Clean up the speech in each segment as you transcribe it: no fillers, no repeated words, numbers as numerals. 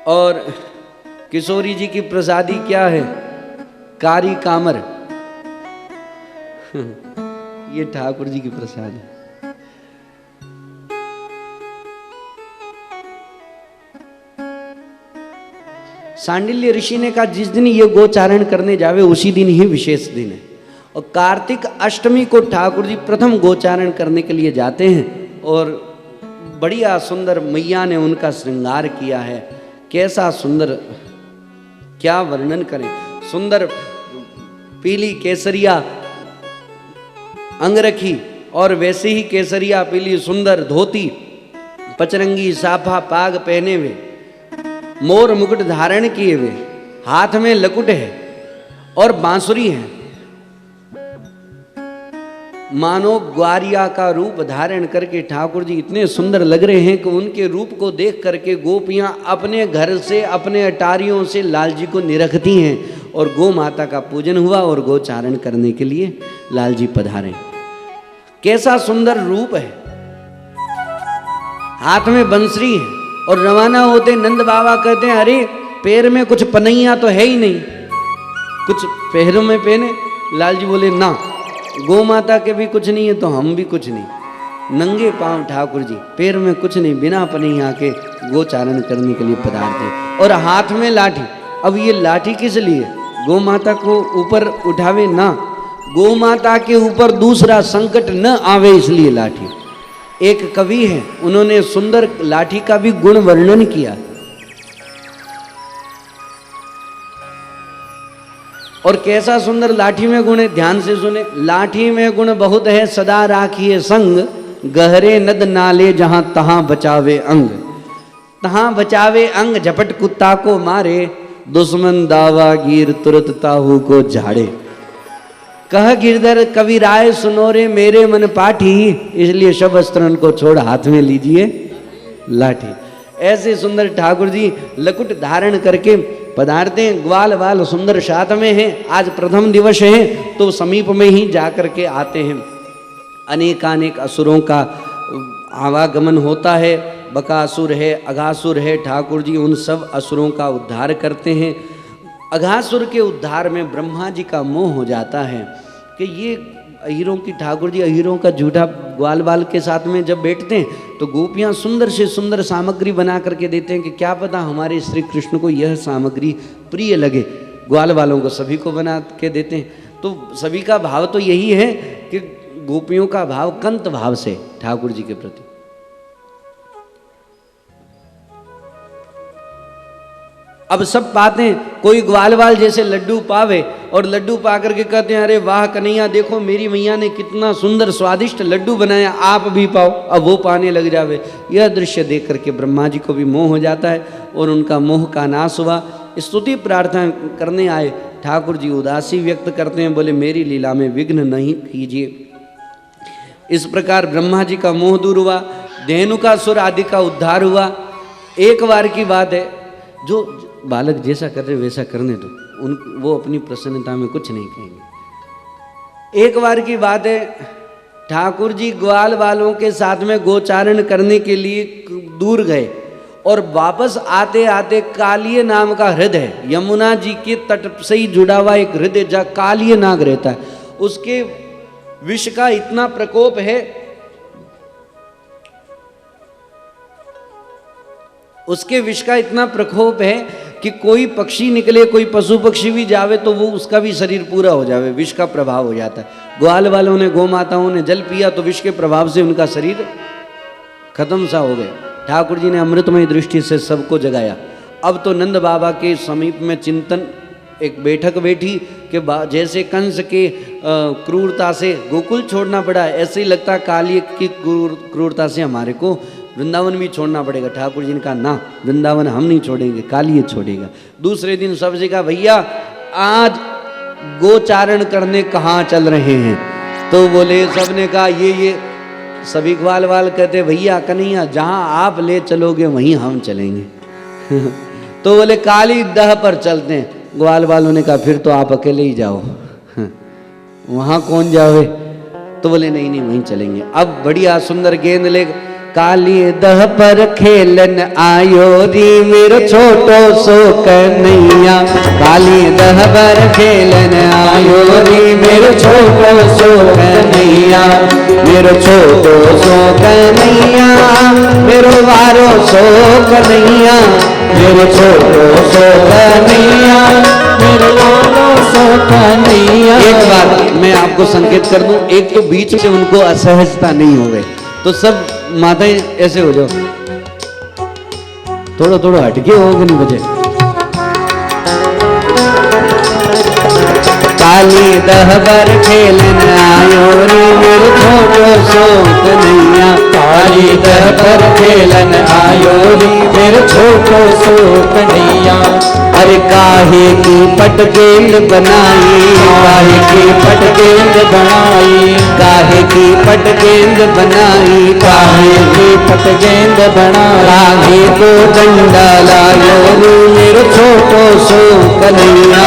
और किशोरी जी की प्रसादी क्या है? कारी कामर। ये ठाकुर जी की प्रसाद है। सांडिल्य ऋषि ने कहा जिस दिन ये गोचारण करने जावे उसी दिन ही विशेष दिन है। और कार्तिक अष्टमी को ठाकुर जी प्रथम गोचारण करने के लिए जाते हैं और बढ़िया सुंदर मैया ने उनका श्रृंगार किया है। कैसा सुंदर, क्या वर्णन करें। सुंदर पीली केसरिया अंगरखी और वैसे ही केसरिया पीली सुंदर धोती, पचरंगी साफा पाग पहने हुए, मोर मुकुट धारण किए हुए, हाथ में लकुट है और बांसुरी है। मानो ग्वारिया का रूप धारण करके ठाकुर जी इतने सुंदर लग रहे हैं कि उनके रूप को देख करके गोपियां अपने घर से अपने अटारियों से लाल जी को निरखती हैं। और गो माता का पूजन हुआ और गोचारण करने के लिए लाल जी पधारे। कैसा सुंदर रूप है, हाथ में बंसरी है। और रवाना होते नंद बाबा कहते हैं अरे पैर में कुछ पनैया तो है ही नहीं, कुछ पैरों में पहने। लाल जी बोले ना, गौ माता के भी कुछ नहीं है तो हम भी कुछ नहीं। नंगे पांव ठाकुर जी, पैर में कुछ नहीं, बिना पनैया के गोचारण करने के लिए पधारते। और हाथ में लाठी। अब ये लाठी किस लिए? गौ माता को ऊपर उठावे ना, गौ माता के ऊपर दूसरा संकट न आवे इसलिए लाठी। एक कवि है, उन्होंने सुंदर लाठी का भी गुण वर्णन किया। और कैसा सुंदर लाठी में गुण है, ध्यान से सुने। लाठी में गुण बहुत है, सदा राखिए संग, गहरे नद नाले जहां तहां बचावे अंग। तहां बचावे अंग, झपट कुत्ता को मारे, दुश्मन दावा गिर तुरत ताहू को झाड़े। कह गिरधर कवि राय सुनोरे मेरे मन पाठी, इसलिए सब अस्त्रन को छोड़ हाथ में लीजिए लाठी। ऐसे सुंदर ठाकुर जी लकुट धारण करके पधारते हैं। ग्वाल वाल सुंदर साथ में हैं। आज प्रथम दिवस है तो समीप में ही जाकर के आते हैं। अनेकानेक असुरों का आवागमन होता है। बकासुर है, अघासुर है, ठाकुर जी उन सब असुरों का उद्धार करते हैं। अघासुर के उद्धार में ब्रह्मा जी का मोह हो जाता है कि ये अहीरों की, ठाकुर जी अहीरों का झूठा ग्वाल बाल के साथ में जब बैठते हैं तो गोपियाँ सुंदर से सुंदर सामग्री बना करके देते हैं कि क्या पता हमारे श्री कृष्ण को यह सामग्री प्रिय लगे। ग्वाल बालों को सभी को बना के देते हैं। तो सभी का भाव तो यही है कि गोपियों का भाव कंत भाव से ठाकुर जी के प्रति। अब सब पाते हैं, कोई ग्वाल बाल जैसे लड्डू पावे और लड्डू पा करके कहते हैं अरे वाह कन्हैया, देखो मेरी मैया ने कितना सुंदर स्वादिष्ट लड्डू बनाया, आप भी पाओ। अब वो पाने लग जावे। यह दृश्य देख करके ब्रह्मा जी को भी मोह हो जाता है और उनका मोह का नाश हुआ। स्तुति प्रार्थना करने आए ठाकुर जी उदासी व्यक्त करते हैं, बोले मेरी लीला में विघ्न नहीं कीजिए। इस प्रकार ब्रह्मा जी का मोह दूर हुआ, धेनुकासुर आदि का उद्धार हुआ। एक बार की बात है, जो बालक जैसा कर रहे वैसा करने दो, वो अपनी प्रसन्नता में कुछ नहीं कहेंगे। एक बार की बात है, ठाकुर जी ग्वाल वालों के साथ में गोचारण करने के लिए दूर गए और वापस आते आते कालिय नाम का हृदय, यमुना जी के तट से ही जुड़ा हुआ एक हृदय जहाँ कालिय नाग रहता है, उसके विष का इतना प्रकोप है, उसके विष का इतना प्रकोप है कि कोई पक्षी निकले, कोई पशु पक्षी भी जावे तो वो उसका भी शरीर पूरा हो जावे, विष का प्रभाव हो जाता है। ग्वाल वालों ने, गौ माताओं ने जल पिया तो विष के प्रभाव से उनका शरीर खत्म सा हो गया। ठाकुर जी ने अमृतमय दृष्टि से सबको जगाया। अब तो नंद बाबा के समीप में चिंतन, एक बैठक बैठी कि जैसे कंस के क्रूरता से गोकुल छोड़ना पड़ा, ऐसे ही लगता काली की क्रूरता से हमारे को वृंदावन भी छोड़ना पड़ेगा। ठाकुर जी ने कहा ना, वृंदावन हम नहीं छोड़ेंगे, कालिए छोड़ेगा। दूसरे दिन सबसे कहा भैया आज गोचारण करने कहाँ चल रहे हैं? तो बोले, सबने कहा ये सभी ग्वाल वाल कहते भैया कन्हैया जहाँ आप ले चलोगे वहीं हम चलेंगे। तो बोले काली दह पर चलते हैं। ग्वाल वालों ने कहा फिर तो आप अकेले ही जाओ, वहाँ कौन जावे? तो बोले नहीं नहीं वहीं चलेंगे। अब बढ़िया सुंदर गेंद ले काली दह पर खेलन आयो री मेरो छोटो सो कन्हैया। काली दह पर खेलन आयो री मेरो छोटो सो कन्हैया। मेरो छोटो सो कन्हैया, मेरो वारो सो कन्हैया। मेरो छोटो सो कन्हैया, मेरो वारो सो कन्हैया। एक बात मैं आपको संकेत कर दूं, एक तो बीच से उनको असहजता नहीं हो गई, तो सब माताएं ऐसे हो जाओ, थोड़ा थोड़ा हटके हो गए बजे। काली दह पर खेलन आयो रे मेरो छोटो सो कन्हैया। काली दह पर खेलन आयो रे मेरो छोटो सो कन्हैया। अरे काहे की पटगेंद बनाई, काहे की पटगेंद बनाई। काहे की पटगेंद बनाई, काहे की पटगेंद बनाई। काहे को डंडा लायो रे मेरो छोटो सो कन्हैया।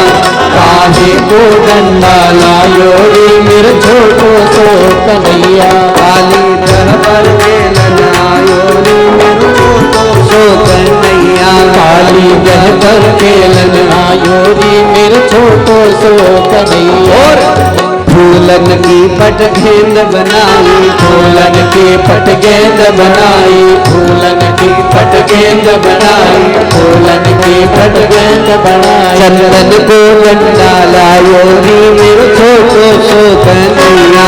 काहे को डंडा लायो रे मेरो छोटो सो कन्हैया। काली दह पर खेलन आयो रे मेरो छोटो सो कन्हैया। काली दह पर खेलन आयो रे मेरो छोटो सो कन्हैया। और फूलन की पटगेंद बनाई, फूलन की पटगेंद बनाई। फूलन की पटगेंद बनाई, फूलन की पटगेंद बनाई। चंदन को डंडा लायो रे मेरो छोटो सो कन्हैया।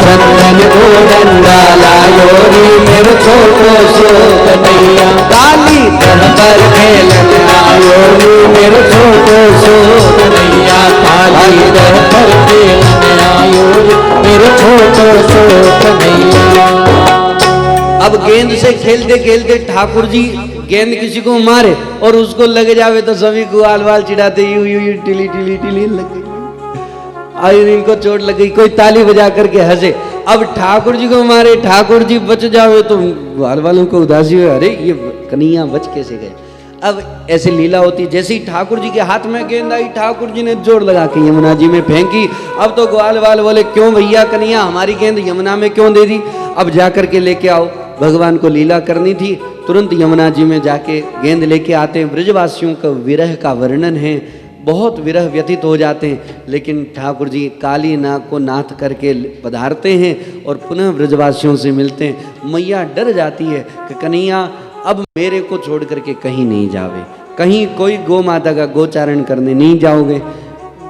चंदन को डंडा लायो रे मेरो छोटो सो कन्हैया। काली दह पर खेलन आयो रे मेरो छोटो सो कन्हैया। काली दह पर खेलन आयो रे मेरो छोटो सो कन्हैया। अब गेंद से खेलते खेलते ठाकुर जी गेंद किसी को मारे और उसको लग जावे तो सभी गुआल वाल चिढ़ाते, you you you Tilly Tilly Tilly लग गई, और इनको चोट लग गई, कोई ताली बजा करके हंसे। अब ठाकुर जी को मारे, ठाकुर जी बच जावे तो गुआल वालों को उदासी हुई, अरे ये कन्हैया बच कैसे गए। अब ऐसी लीला होती, जैसे ही ठाकुर जी के हाथ में गेंद आई, ठाकुर जी ने जोर लगा के यमुना जी में फेंकी। अब तो ग्वाल वाल बोले, क्यों भैया कन्हैया हमारी गेंद यमुना में क्यों दे दी, अब जा करके लेके आओ। भगवान को लीला करनी थी, तुरंत यमुना जी में जाके गेंद लेके आते हैं। ब्रजवासियों का विरह का वर्णन है, बहुत विरह व्यतीत हो जाते हैं, लेकिन ठाकुर जी काली नाग को नाथ करके पधारते हैं और पुनः ब्रजवासियों से मिलते हैं। मैया डर जाती है कि कन्हैया अब मेरे को छोड़ करके कहीं नहीं जावे, कहीं कोई गौ माता का गोचारण करने नहीं जाओगे।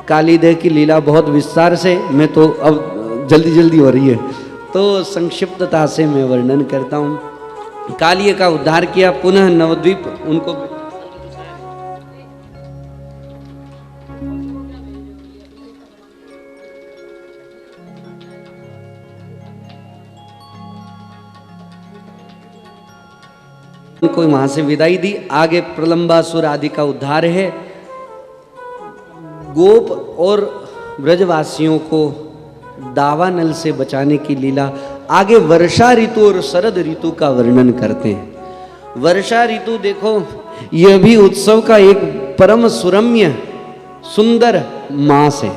काली देह की लीला बहुत विस्तार से, मैं तो अब जल्दी जल्दी हो रही है तो संक्षिप्तता से मैं वर्णन करता हूँ। कालिये का उद्धार किया, पुनः नवद्वीप उनको उनको वहां से विदाई दी। आगे प्रलंबासुर आदि का उद्धार है। गोप और ब्रजवासियों को दावानल से बचाने की लीला। आगे वर्षा ऋतु और शरद ऋतु का वर्णन करते हैं। वर्षा ऋतु देखो, यह भी उत्सव का एक परम सुरम्य सुंदर मास है।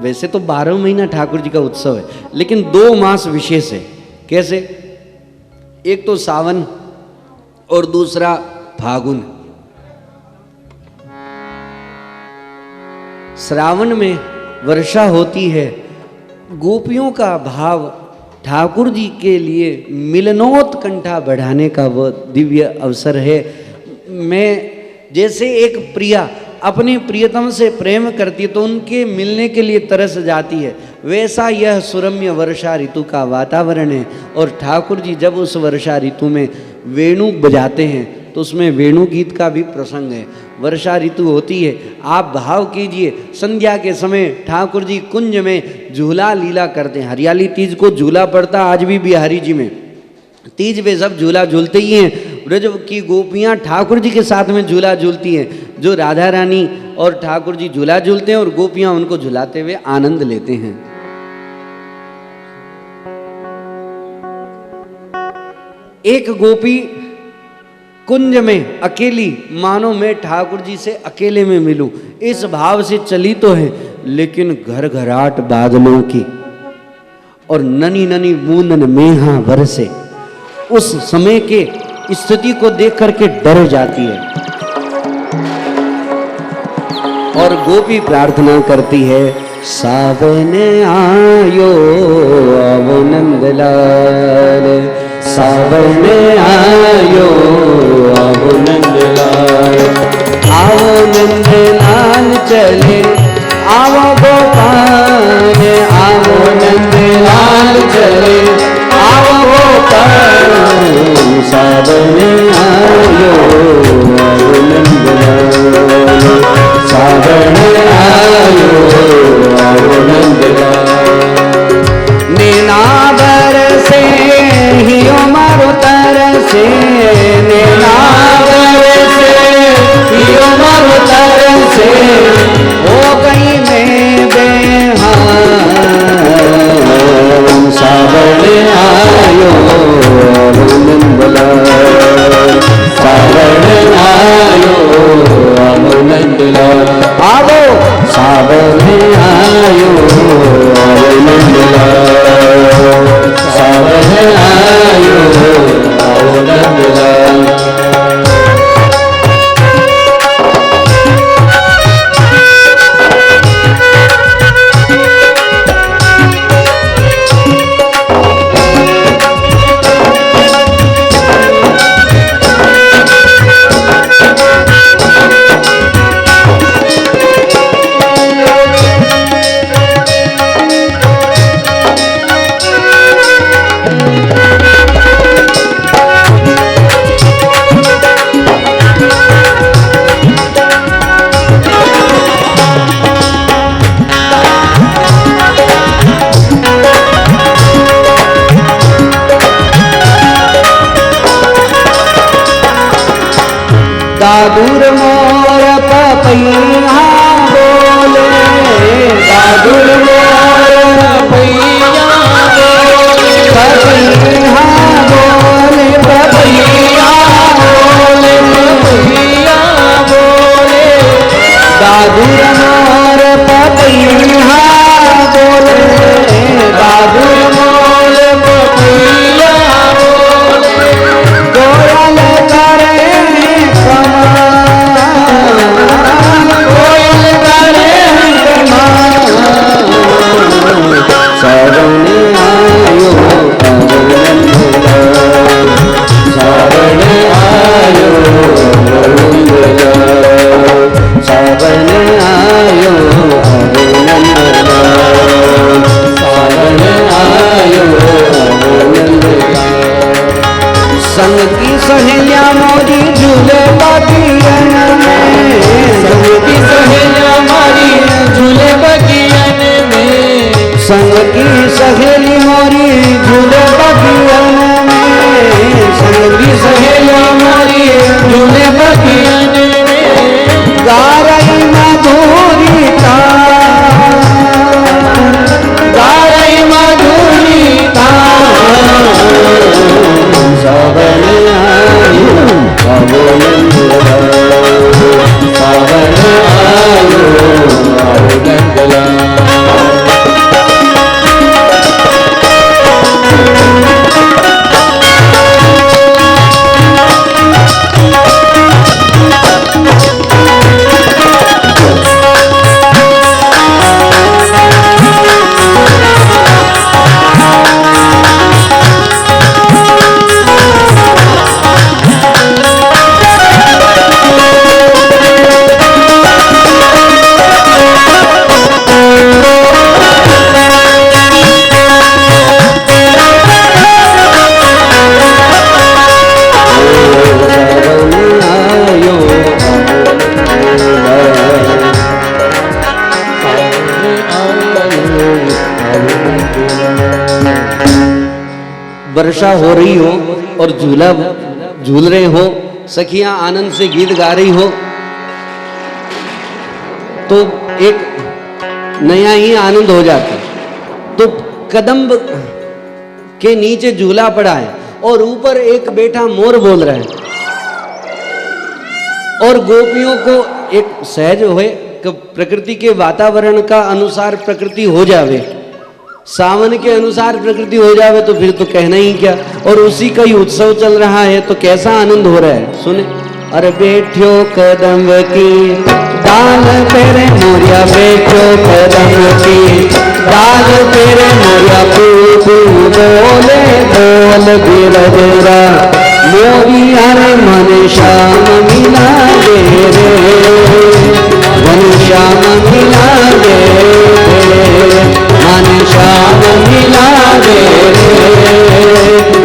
वैसे तो 12 महीना ठाकुर जी का उत्सव है, लेकिन 2 मास विशेष है। कैसे? एक तो सावन और दूसरा फागुन। श्रावण में वर्षा होती है। गोपियों का भाव ठाकुर जी के लिए मिलनोत्कंठा बढ़ाने का वह दिव्य अवसर है। मैं जैसे एक प्रिया अपने प्रियतम से प्रेम करती है तो उनके मिलने के लिए तरस जाती है, वैसा यह सुरम्य वर्षा ऋतु का वातावरण है। और ठाकुर जी जब उस वर्षा ऋतु में वेणु बजाते हैं तो उसमें वेणु गीत का भी प्रसंग है। वर्षा ऋतु होती है, आप भाव कीजिए, संध्या के समय ठाकुर जी कुंज में झूला लीला करते हैं। हरियाली तीज को झूला पड़ता आज भी बिहारी जी में, तीज पे सब झूला झूलते ही हैं। ब्रज की गोपियाँ ठाकुर जी के साथ में झूला झूलती हैं, जो राधा रानी और ठाकुर जी झूला झूलते हैं और गोपियाँ उनको झुलाते हुए आनंद लेते हैं। एक गोपी कुंज में अकेली, मानो मैं ठाकुर जी से अकेले में मिलूं, इस भाव से चली तो है, लेकिन घर घराट बादलों की और ननी ननी बूंदन मेहा बरसे, उस समय के स्थिति को देख करके डर जाती है और गोपी प्रार्थना करती है, सावन आयो आवो नंदलाल, सावन आयो आवो नंदलाल, आवो नंदलाल चले आवो गोपाल, आवो नंदलाल चले आवो गोपाल, सावन आयो आवो नंदलाल, सावन आयो आवो नंदलाल, नैना बरसे हियो मारो तरसे, नैना बरसे हियो मारो तरसे, हो गई मैं बेहाल, सावन आयो आवो नंदलाल, सावन आयो आवो नंदलाल, आवो सावन आयो आवो नंदलाल, सावन आयो आवो नंदलाल। दादुर मोर पपैया बोले, दादुर मोर पपैया बोले, पपैया बोले, पपैया बोले, पपैया बोले, दादुर मोर पपैया बोले, दादुर मोर पपैया बोले, कोयल करे सावन आयो आवो नंदलाल, सावन आयो आवो नंदलाल, सावन आयो आवो नंदलाल, सावन आयो आवो नंदलाल। संग की सहेलिया मोरी झूले बगियन में, संग की सहेलिया मोरी झूले बगियन में, संग की सहेली मोरी झूले बगियन में, संग की सहेली मोरी झूले बगियन में, गा रही मधुरी तान, गा रही मधुरी तान, सावन आयो आवो नंदलाल, सावन आयो आवो नंदलाल। वर्षा हो रही हो और झूला झूल रहे हो, सखियां आनंद से गीत गा रही हो, तो एक नया ही आनंद हो जाता है। तो कदम्ब के नीचे झूला पड़ा है और ऊपर एक बेटा मोर बोल रहा है, और गोपियों को एक सहज होए कि प्रकृति के वातावरण का अनुसार प्रकृति हो जावे, सावन के अनुसार प्रकृति हो जावे तो फिर तो कहना ही क्या। और उसी का ही उत्सव चल रहा है तो कैसा आनंद हो रहा है सुने। अरे बैठो कदम की डाल तेरे मोरिया, बैठो कदम की डाल तेरे मोरिया, पू पू बोले बोल बिरजरा मोरी हरे मन श्याम मिला दे रे, मन श्याम मिला दे रे, मन श्याम मिला दे रे,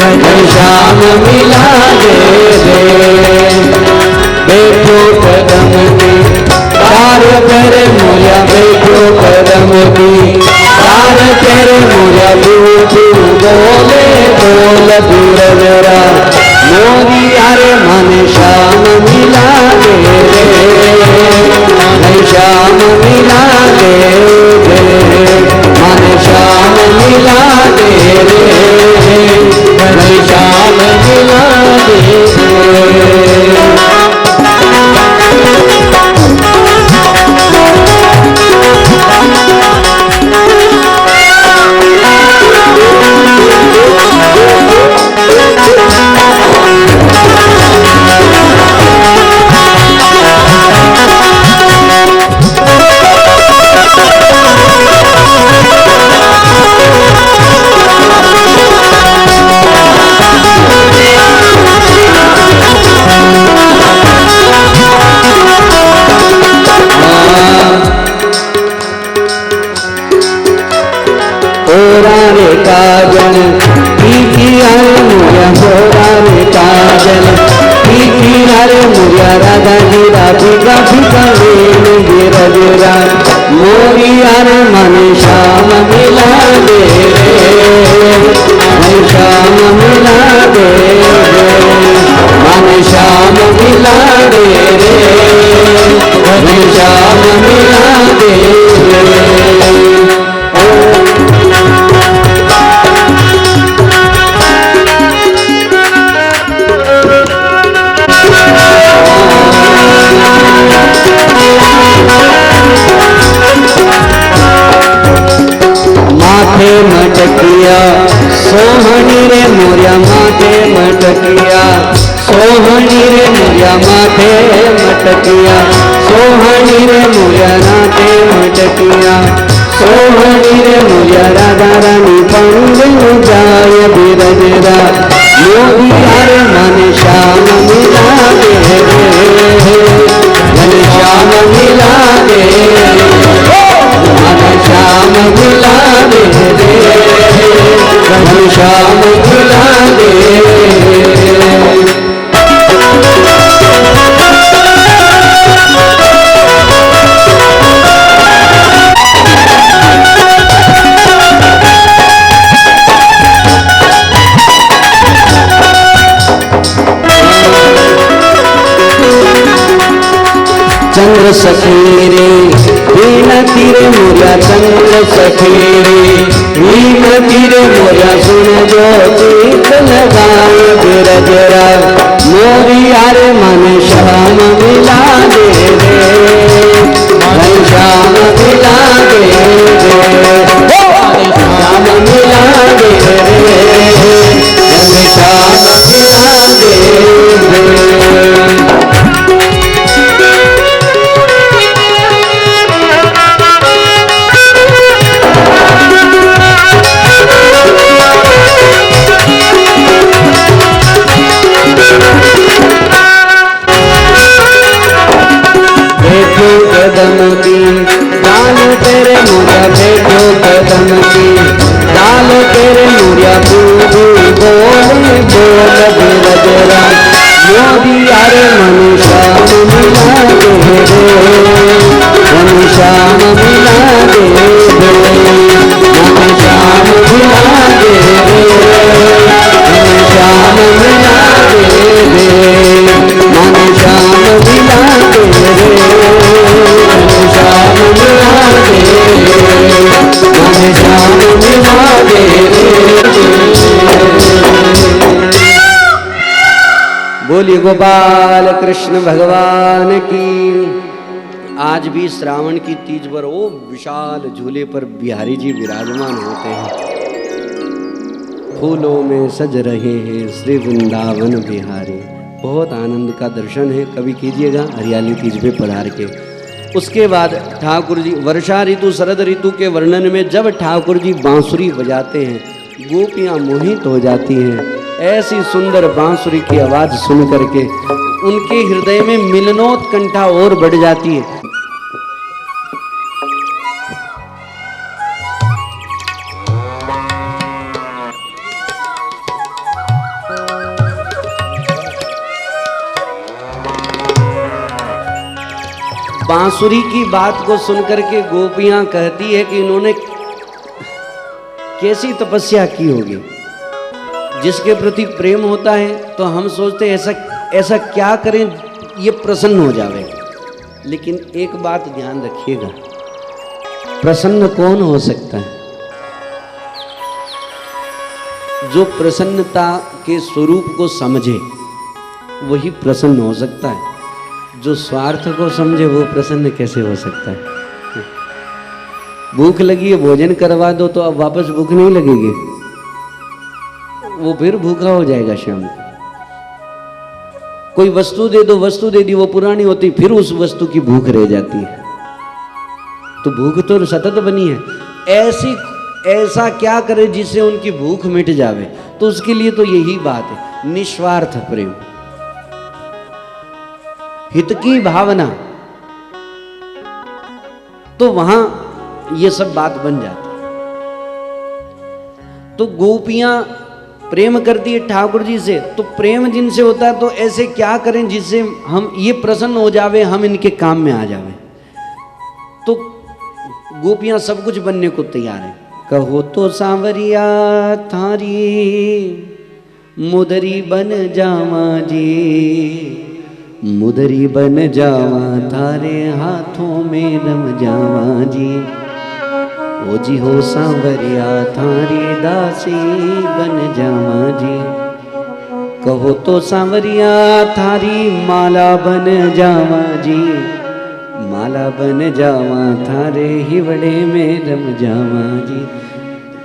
मन श्याम मिला दे रे। बैठो कदम की तार तेरे मोरिया, बैठो कदम की तार तेरे मोरिया, तू बोले बोल बिरजरा मोरी अरे मन श्याम मिला दे रे, मन श्याम मिला दे रे, मन श्याम मिला दे रे, मन श्याम मिला दे रे। काजल पीकी हरे मुरिया, होरा रे काजल पीकी हरे मुरिया, राधा गिरा फीका फीका वेल गिरजरा मोरी हरे मन श्याम मिला दे रे, मन श्याम मिला दे रे, मन श्याम मिला दे रे, मन श्याम मिला दे रे। माथे मटकिया सोहनी रे मोरिया, माथे मटकिया सोहनी रे मोरिया, माथे मटकिया सोहनी रे मोरिया, नाथे मटकिया सोहनी रे मोरिया, राधा रानी पंग जाय बिरजरा मोरी हरे मन श्याम मिला दे रे, मन श्याम मिला दे रे, मन श्याम मिला दे रे, मन श्याम मिला दे रे। चंद्र सखी रे वीणती रे मोरिया, चंद्र सखी रे वीणती रे मोरिया, सुन जो गीत लगाए बिरजरा मोरी हरे मन श्याम मिला दे रे, मन श्याम मिला दे रे, मन श्याम मिला दे रे, मन श्याम मिला दे रे। कदम की डाल तेरे मोरिया, बैठो कदम की डाल तेरे मोरिया, तू बोले बोल बिरजरा मोरी हरे मन श्याम मिला दे रे, मन श्याम मिला दे रे, मन श्याम मिला दे रे, मन श्याम मिला दे रे, मन श्याम मिला दे रे, मन श्याम मिला दे रे, मन श्याम मिला दे रे। बोलिए गोपाल कृष्ण भगवान की। आज भी श्रावण की तीज पर वो विशाल झूले पर बिहारी जी विराजमान होते हैं। फूलों में सज रहे हैं श्री वृंदावन बिहारी। बहुत आनंद का दर्शन है, कभी कीजिएगा हरियाली तीज पे पधार के। उसके बाद ठाकुर जी वर्षा ऋतु शरद ऋतु के वर्णन में जब ठाकुर जी बांसुरी बजाते हैं, गोपियाँ मोहित हो जाती हैं। ऐसी सुंदर बांसुरी की आवाज़ सुन करके उनके हृदय में मिलनोत्कंठा और बढ़ जाती है। बांसुरी की बात को सुनकर के गोपियां कहती है कि इन्होंने कैसी तपस्या की होगी। जिसके प्रति प्रेम होता है तो हम सोचते हैं ऐसा क्या करें ये प्रसन्न हो जावे। लेकिन एक बात ध्यान रखिएगा, प्रसन्न कौन हो सकता है? जो प्रसन्नता के स्वरूप को समझे वही प्रसन्न हो सकता है। जो स्वार्थ को समझे वो प्रसन्न कैसे हो सकता है? भूख लगी है, भोजन करवा दो तो अब वापस भूख नहीं लगेगी, वो फिर भूखा हो जाएगा शाम को। कोई वस्तु दे दो, वस्तु दे दी, वो पुरानी होती, फिर उस वस्तु की भूख रह जाती है। तो भूख तो सतत बनी है। ऐसा क्या करे जिससे उनकी भूख मिट जावे? तो उसके लिए तो यही बात है, निस्वार्थ प्रेम, हित की भावना। तो वहां ये सब बात बन जाती। तो गोपियां प्रेम करती है ठाकुर जी से, तो प्रेम जिनसे होता है तो ऐसे क्या करें जिससे हम ये प्रसन्न हो जावे, हम इनके काम में आ जावे। तो गोपियां सब कुछ बनने को तैयार है। कहो तो सांवरिया थारी मुदरी बन जावा जी, मुदरी बन जावा थारे हाथों में रम जावा जी। ओ जी हो सांवरिया थारी दासी बन जावा जी। कहो तो सांवरिया थारी माला बन जावा जी, माला बन जावा थारे हिवड़े में रम जावा जी।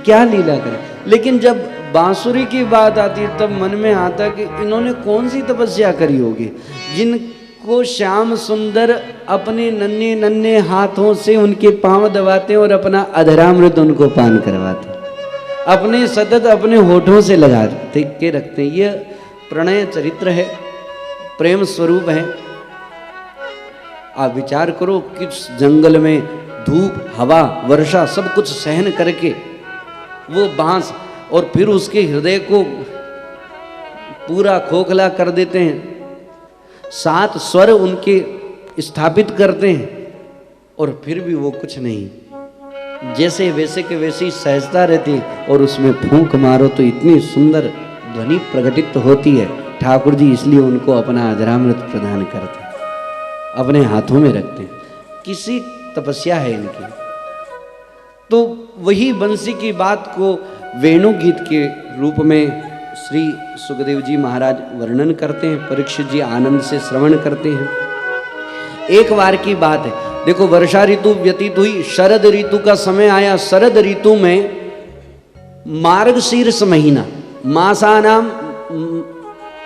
क्या लीला करे। लेकिन जब बांसुरी की बात आती है तब मन में आता कि इन्होंने कौन सी तपस्या करी होगी जिनको श्याम सुंदर अपने नन्हे नन्हे हाथों से उनके पांव दबाते और अपना अधरामृत उनको पान करवाते, अपने सतत अपने होठों से लगाते के रखते। ये प्रणय चरित्र है, प्रेम स्वरूप है। आप विचार करो, किस जंगल में धूप हवा वर्षा सब कुछ सहन करके वो बांस, और फिर उसके हृदय को पूरा खोखला कर देते हैं। 7 स्वर उनके स्थापित करते हैं और फिर भी वो कुछ नहीं, जैसे वैसे के वैसे ही सहजता रहती। और उसमें फूंक मारो तो इतनी सुंदर ध्वनि प्रकटित होती है। ठाकुर जी इसलिए उनको अपना अधरामृत प्रदान करते हैं, अपने हाथों में रखते हैं। किसी तपस्या है इनकी। तो वही बंसी की बात को वेणु गीत के रूप में श्री सुखदेव जी महाराज वर्णन करते हैं, परीक्षित जी आनंद से श्रवण करते हैं। एक बार की बात है, देखो वर्षा ऋतु व्यतीत हुई, शरद ऋतु का समय आया। शरद ऋतु में मार्गशीर्ष महीना, मासा नाम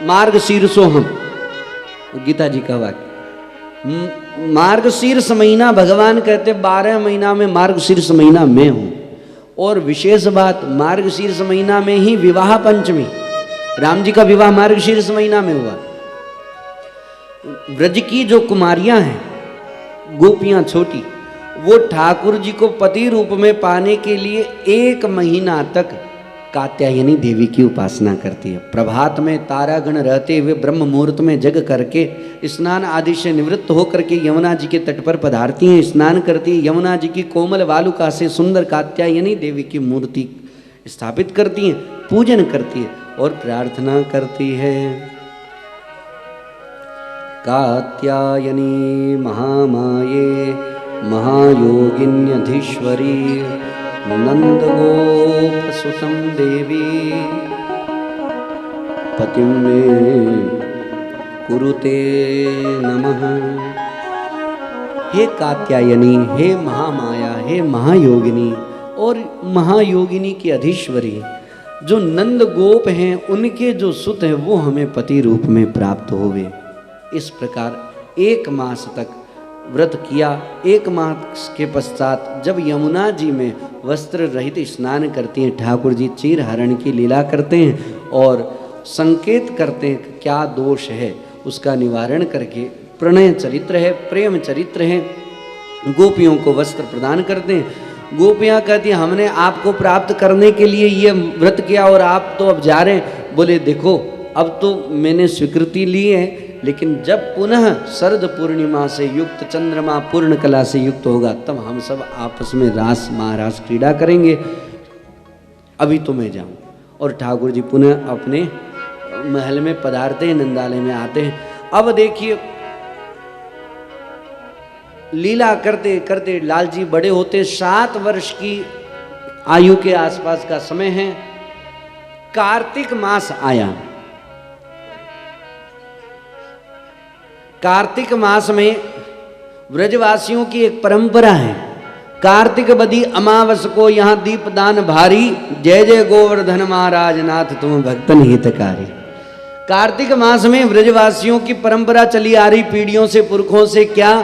मार्गशीर्षो हम, गीता जी का वाक्य। मार्गशीर्ष महीना भगवान कहते 12 महीना में मार्गशीर्ष महीना मैं हूं। और विशेष बात, मार्गशीर्ष महीना में ही विवाह पंचमी, राम जी का विवाह मार्गशीर्ष महीना में हुआ। ब्रज की जो कुमारियां हैं, गोपियां छोटी, वो ठाकुर जी को पति रूप में पाने के लिए 1 महीना तक कात्यायनी देवी की उपासना करती है। प्रभात में तारागण रहते हुए ब्रह्म मुहूर्त में जग करके स्नान आदि से निवृत्त होकर के यमुना जी के तट पर पधारती हैं, स्नान करती हैं। यमुना जी की कोमल वालुका से सुंदर कात्यायनी देवी की मूर्ति स्थापित करती हैं, पूजन करती है और प्रार्थना करती है। कात्यायनी महामाये महायोगिन्यधीश्वरी नंदगोपसुतं देवी पतिं मे कुरुते नमः। हे कात्यायनी, हे महामाया, हे महायोगिनी और महायोगिनी की अधीश्वरी, जो नंद गोप हैं उनके जो सुत हैं वो हमें पति रूप में प्राप्त होवे। इस प्रकार 1 मास तक व्रत किया। 1 मास के पश्चात जब यमुना जी में वस्त्र रहित स्नान करती हैं, ठाकुर जी चीर हरण की लीला करते हैं और संकेत करते हैं कि क्या दोष है, उसका निवारण करके प्रणय चरित्र है, प्रेम चरित्र है, गोपियों को वस्त्र प्रदान करते हैं। गोपियाँ कहती हैं हमने आपको प्राप्त करने के लिए ये व्रत किया और आप तो अब जा रहे हैं। बोले देखो अब तो मैंने स्वीकृति ली है, लेकिन जब पुनः शरद पूर्णिमा से युक्त, चंद्रमा पूर्ण कला से युक्त होगा तब हम सब आपस में रास महारास क्रीड़ा करेंगे, अभी तो मैं जाऊँ। और ठाकुर जी पुनः अपने महल में पधारते हैं, नंदालय में आते हैं। अब देखिए लीला करते करते लाल जी बड़े होते, 7 वर्ष की आयु के आसपास का समय है। कार्तिक मास आया। कार्तिक मास में व्रजवासियों की एक परंपरा है, कार्तिक बदी अमावस को यहाँ दीपदान भारी, जय जय गोवर्धन महाराज नाथ तुम भक्तन हितकारी। कार्तिक मास में व्रजवासियों की परंपरा चली आ रही पीढ़ियों से, पुरखों से, क्या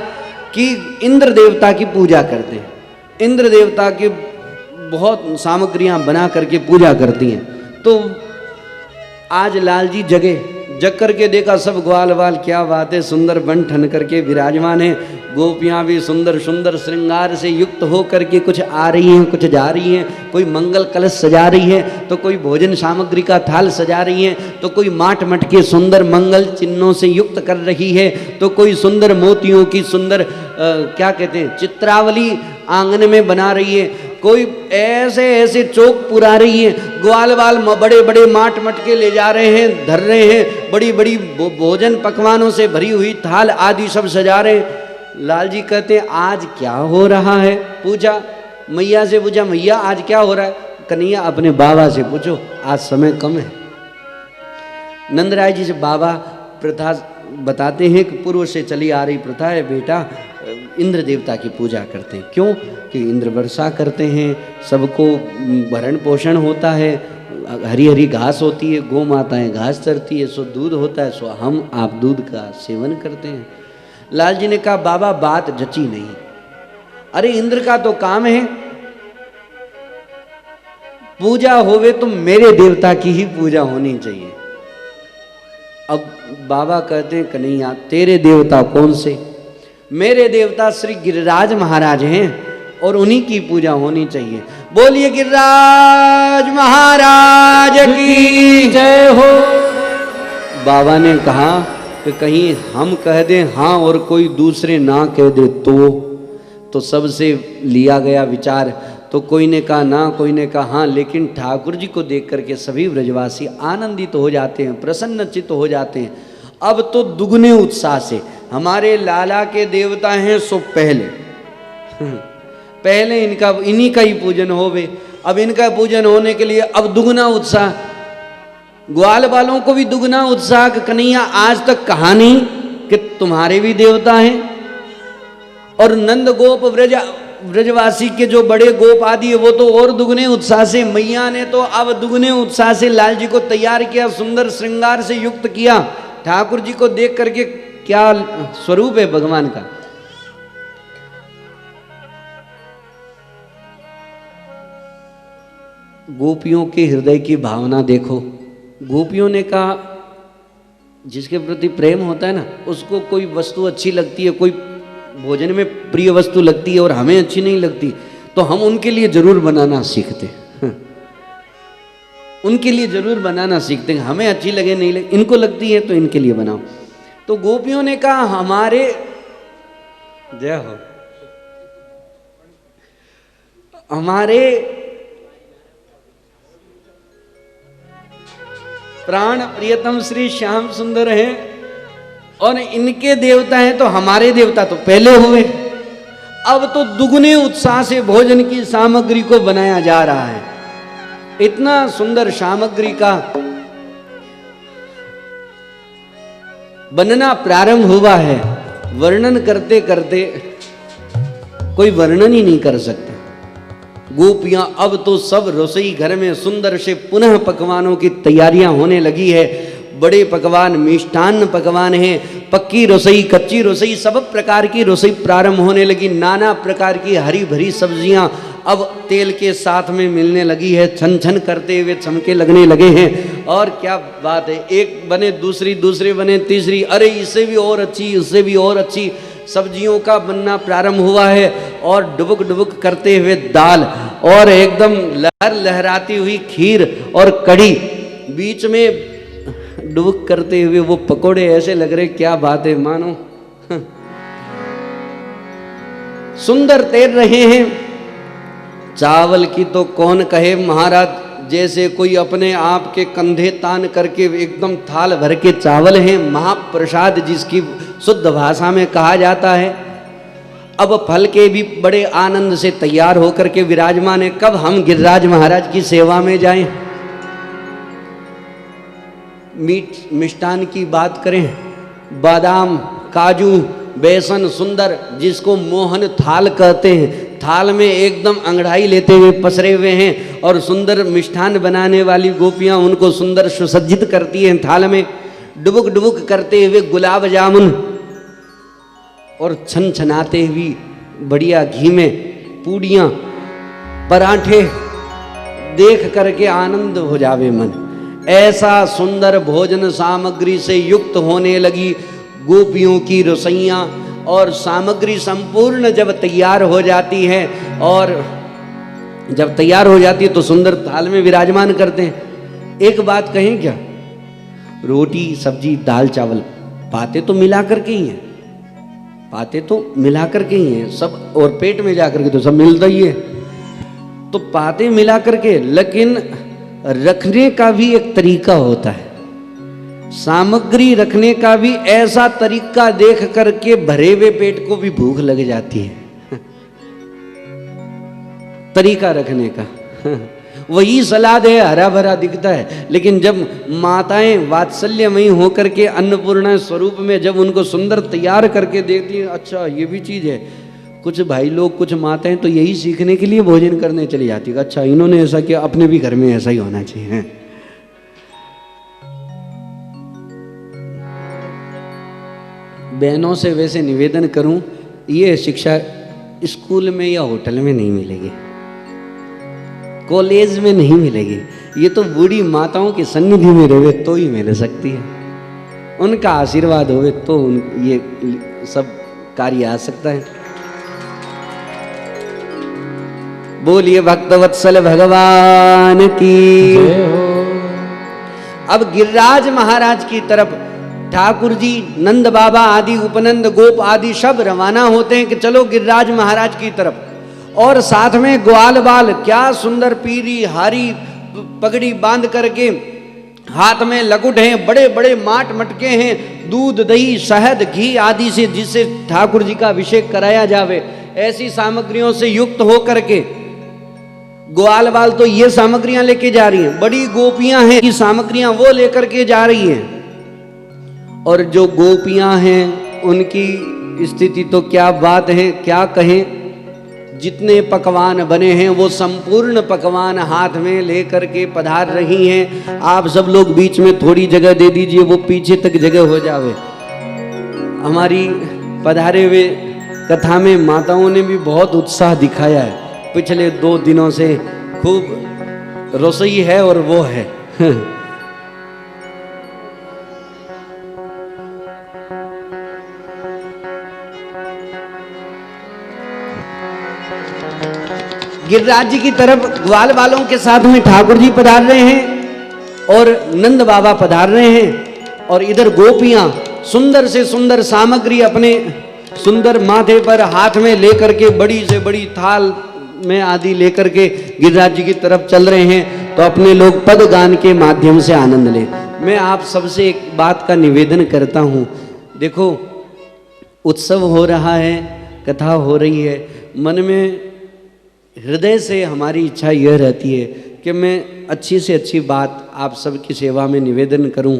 कि इंद्र देवता की पूजा करते हैं। इंद्र देवता की बहुत सामग्रियां बना करके पूजा करती हैं। तो आज लाल जी जग करके देखा सब ग्वाल वाल, क्या बात है, सुंदर बन ठन करके विराजमान है। गोपियां भी सुंदर सुंदर श्रृंगार से युक्त हो करके कुछ आ रही हैं, कुछ जा रही हैं। कोई मंगल कलश सजा रही है, तो कोई भोजन सामग्री का थाल सजा रही है, तो कोई माट मटके सुंदर मंगल चिन्हों से युक्त कर रही है, तो कोई सुंदर मोतियों की सुंदर क्या कहते हैं चित्रावली आंगन में बना रही है, कोई ऐसे ऐसे चौक पुरा रही है। ग्वाल वाल बड़े बड़े माट मटके ले जा रहे हैं, धर रहे हैं, बड़ी बड़ी भोजन पकवानों से भरी हुई थाल आदि सब सजा रहे हैं। लाल जी कहते हैं आज क्या हो रहा है? पूछा मैया से, पूछा मैया आज क्या हो रहा है? कन्हैया अपने बाबा से पूछो, आज समय कम है। नंदराय जी से बाबा प्रथा बताते हैं कि पूर्व से चली आ रही प्रथा है बेटा, इंद्र देवता की पूजा करते हैं। क्यों? कि इंद्र वर्षा करते हैं, सबको भरण पोषण होता है, हरी हरी घास होती है, गौ माताएं घास चरती है, सो दूध होता है, सो हम आप दूध का सेवन करते हैं। लाल जी ने कहा बाबा बात जची नहीं। अरे इंद्र का तो काम है, पूजा होवे तो मेरे देवता की ही पूजा होनी चाहिए। अब बाबा कहते हैं कन्हैया तेरे देवता कौन से? मेरे देवता श्री गिरिराज महाराज हैं और उन्हीं की पूजा होनी चाहिए। बोलिए गिरिराज महाराज की जय हो। बाबा ने कहा कि कहीं हम कह दें हाँ और कोई दूसरे ना कह दे तो सबसे लिया गया विचार। तो कोई ने कहा ना, कोई ने कहा हाँ, लेकिन ठाकुर जी को देख करके सभी व्रजवासी आनंदित हो जाते हैं, प्रसन्नचित्त हो जाते हैं। अब तो दुगने उत्साह से हमारे लाला के देवता हैं, सो पहले इनका इन्हीं का ही पूजन होवे। अब इनका पूजन होने के लिए अब दुगना उत्साह, ग्वाल वालों को भी दुगना उत्साह। कन्हैया आज तक कहा नहीं कि तुम्हारे भी देवता हैं। और नंद गोप व्रजवासी के जो बड़े गोप आदि है वो तो और दुगने उत्साह से, मैया ने तो अब दुगने उत्साह से लाल जी को तैयार किया, सुंदर श्रृंगार से युक्त किया। ठाकुर जी को देख करके क्या स्वरूप है भगवान का। गोपियों के हृदय की भावना देखो। गोपियों ने कहा जिसके प्रति प्रेम होता है ना, उसको कोई वस्तु अच्छी लगती है, कोई भोजन में प्रिय वस्तु लगती है और हमें अच्छी नहीं लगती, तो हम उनके लिए जरूर बनाना सीखते हैं। उनके लिए जरूर बनाना सीखते हैं, हमें अच्छी लगे नहीं लगे, इनको लगती है तो इनके लिए बनाओ। तो गोपियों ने कहा हमारे जय हो, हमारे प्राण प्रियतम श्री श्याम सुंदर हैं और इनके देवता हैं, तो हमारे देवता तो पहले हुए। अब तो दुगने उत्साह से भोजन की सामग्री को बनाया जा रहा है। इतना सुंदर सामग्री का बनना प्रारंभ हुआ है। वर्णन करते करते कोई वर्णन ही नहीं कर सकता। गोपियां अब तो सब रसोई घर में सुंदर से पुनः पकवानों की तैयारियां होने लगी है। बड़े पकवान, मिष्टान्न पकवान हैं, पक्की रसोई, कच्ची रसोई, सब प्रकार की रसोई प्रारंभ होने लगी। नाना प्रकार की हरी भरी सब्जियां अब तेल के साथ में मिलने लगी है, छन छन करते हुए चमके लगने लगे हैं। और क्या बात है, एक बने दूसरी, दूसरी बने तीसरी, अरे इससे भी और अच्छी, इससे भी और अच्छी सब्जियों का बनना प्रारंभ हुआ है। और डुबुक डुबुक करते हुए दाल, और एकदम लहर लहराती हुई खीर और कढ़ी, बीच में डुबुक करते हुए वो पकोड़े ऐसे लग रहे, क्या बात है, मानो सुंदर तैर रहे हैं। चावल की तो कौन कहे महाराज, जैसे कोई अपने आप के कंधे तान करके एकदम थाल भर के चावल हैं, महाप्रसाद जिसकी शुद्ध भाषा में कहा जाता है। अब फल के भी बड़े आनंद से तैयार होकर के विराजमान है। कब हम गिरिराज महाराज की सेवा में जाएं। मीठ मिष्टान की बात करें, बादाम, काजू, बेसन, सुंदर, जिसको मोहन थाल कहते हैं, थाल में एकदम अंगड़ाई लेते हुए पसरे हुए हैं। और सुंदर मिष्ठान बनाने वाली गोपियां उनको सुंदर सुसज्जित करती हैं थाल में। डुबुक डुबुक करते हुए गुलाब जामुन, और छन छनाते हुई बढ़िया घी में पूड़ियाँ, पराठे, देख करके आनंद हो जावे मन। ऐसा सुंदर भोजन सामग्री से युक्त होने लगी गोपियों की रसोइयाँ। और सामग्री संपूर्ण जब तैयार हो जाती है, और जब तैयार हो जाती है तो सुंदर थाल में विराजमान करते हैं। एक बात कहें क्या, रोटी सब्जी दाल चावल पाते तो मिला करके ही हैं, पाते तो मिला करके ही हैं सब, और पेट में जा करके तो सब मिलता ही है। तो पाते मिला करके, लेकिन रखने का भी एक तरीका होता है। सामग्री रखने का भी ऐसा तरीका देख करके भरे हुए पेट को भी भूख लग जाती है। तरीका रखने का वही सलाद है, हरा भरा दिखता है, लेकिन जब माताएं वात्सल्यमयी होकर के अन्नपूर्णा स्वरूप में जब उनको सुंदर तैयार करके देखती हैं, अच्छा ये भी चीज़ है। कुछ भाई लोग, कुछ माताएं तो यही सीखने के लिए भोजन करने चली जाती है, अच्छा इन्होंने ऐसा किया, अपने भी घर में ऐसा ही होना चाहिए। बहनों से वैसे निवेदन करूं, ये शिक्षा स्कूल में या होटल में नहीं मिलेगी, कॉलेज में नहीं मिलेगी, ये तो बूढ़ी माताओं की सन्निधि में रहे तो ही मिल सकती है। उनका आशीर्वाद होवे तो ये सब कार्य आ सकता है। बोलिए भक्तवत्सल भगवान की। अब गिरिराज महाराज की तरफ ठाकुर जी, नंद बाबा आदि, उपनंद गोप आदि सब रवाना होते हैं कि चलो गिरिराज महाराज की तरफ। और साथ में ग्वाल बाल, क्या सुंदर पीली हारी पगड़ी बांध करके, हाथ में लकुट हैं, बड़े बड़े माट मटके हैं, दूध दही शहद घी आदि से जिससे ठाकुर जी का अभिषेक कराया जावे, ऐसी सामग्रियों से युक्त हो करके ग्वाल बाल तो ये सामग्रियां लेके जा रही हैं, बड़ी गोपियां हैं कि सामग्रियां वो लेकर के जा रही हैं। और जो गोपियां हैं उनकी स्थिति तो क्या बात है, क्या कहें। जितने पकवान बने हैं वो संपूर्ण पकवान हाथ में लेकर के पधार रही हैं। आप सब लोग बीच में थोड़ी जगह दे दीजिए, वो पीछे तक जगह हो जावे। हमारी पधारे हुए कथा में माताओं ने भी बहुत उत्साह दिखाया है, पिछले 2 दिनों से खूब रसोई है और वो है। गिरिराज जी की तरफ ग्वाल वालों के साथ में ठाकुर जी पधार रहे हैं और नंद बाबा पधार रहे हैं, और इधर गोपियां सुंदर से सुंदर सामग्री अपने सुंदर माथे पर हाथ में लेकर के, बड़ी से बड़ी थाल में आदि लेकर के गिरिराज जी की तरफ चल रहे हैं। तो अपने लोग पद गान के माध्यम से आनंद लें। मैं आप सबसे एक बात का निवेदन करता हूँ, देखो उत्सव हो रहा है, कथा हो रही है, मन में हृदय से हमारी इच्छा यह रहती है कि मैं अच्छी से अच्छी बात आप सबकी सेवा में निवेदन करूं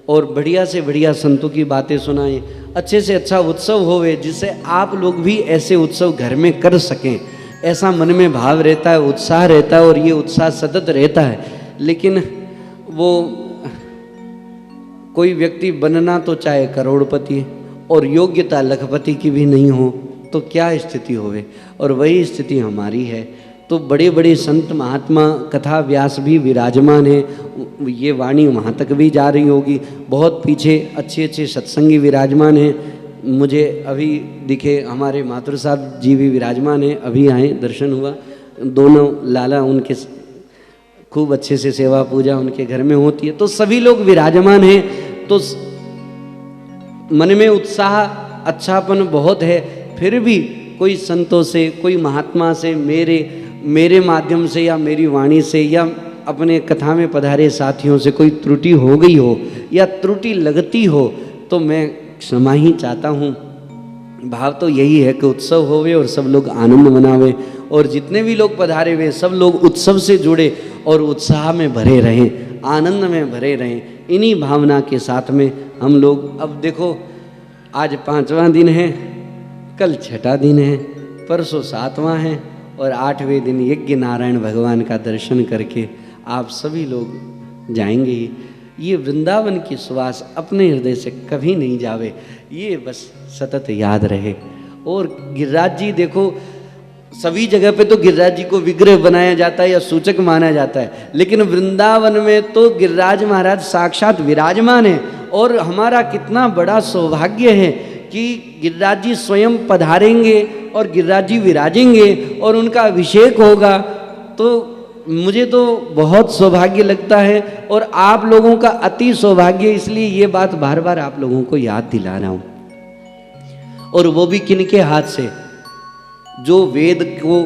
और बढ़िया से बढ़िया संतों की बातें सुनाएं। अच्छे से अच्छा उत्सव होवे, जिससे आप लोग भी ऐसे उत्सव घर में कर सकें, ऐसा मन में भाव रहता है, उत्साह रहता है और ये उत्साह सतत रहता है। लेकिन वो कोई व्यक्ति बनना तो चाहे करोड़पति और योग्यता लखपति की भी नहीं हो तो क्या स्थिति होवे, और वही स्थिति हमारी है। तो बड़े बड़े संत महात्मा कथा व्यास भी विराजमान हैं, ये वाणी वहाँ तक भी जा रही होगी। बहुत पीछे अच्छे अच्छे सत्संगी विराजमान हैं, मुझे अभी दिखे हमारे माथुर साहब जी भी विराजमान हैं, अभी आए, दर्शन हुआ। दोनों लाला उनके खूब अच्छे से सेवा पूजा उनके घर में होती है, तो सभी लोग विराजमान हैं। तो मन में उत्साह अच्छापन बहुत है, फिर भी कोई संतों से, कोई महात्मा से, मेरे माध्यम से या मेरी वाणी से या अपने कथा में पधारे साथियों से कोई त्रुटि हो गई हो या त्रुटि लगती हो तो मैं क्षमा ही चाहता हूँ। भाव तो यही है कि उत्सव होवे और सब लोग आनंद मनावे, और जितने भी लोग पधारे हुए सब लोग उत्सव से जुड़े और उत्साह में भरे रहें, आनंद में भरे रहें। इन्हीं भावना के साथ में हम लोग, अब देखो आज 5वां दिन है, कल 6ठा दिन है, परसों 7वां है और 8वें दिन यज्ञ नारायण भगवान का दर्शन करके आप सभी लोग जाएंगे ही। ये वृंदावन की सुवास अपने हृदय से कभी नहीं जावे, ये बस सतत याद रहे। और गिरिराज जी देखो, सभी जगह पे तो गिरिराज जी को विग्रह बनाया जाता है या सूचक माना जाता है, लेकिन वृंदावन में तो गिरिराज महाराज साक्षात विराजमान है। और हमारा कितना बड़ा सौभाग्य है कि गिरिराज जी स्वयं पधारेंगे और गिरिराज जी विराजेंगे और उनका अभिषेक होगा। तो मुझे तो बहुत सौभाग्य लगता है और आप लोगों का अति सौभाग्य, इसलिए ये बात बार बार आप लोगों को याद दिला रहा हूँ। और वो भी किनके हाथ से, जो वेद को,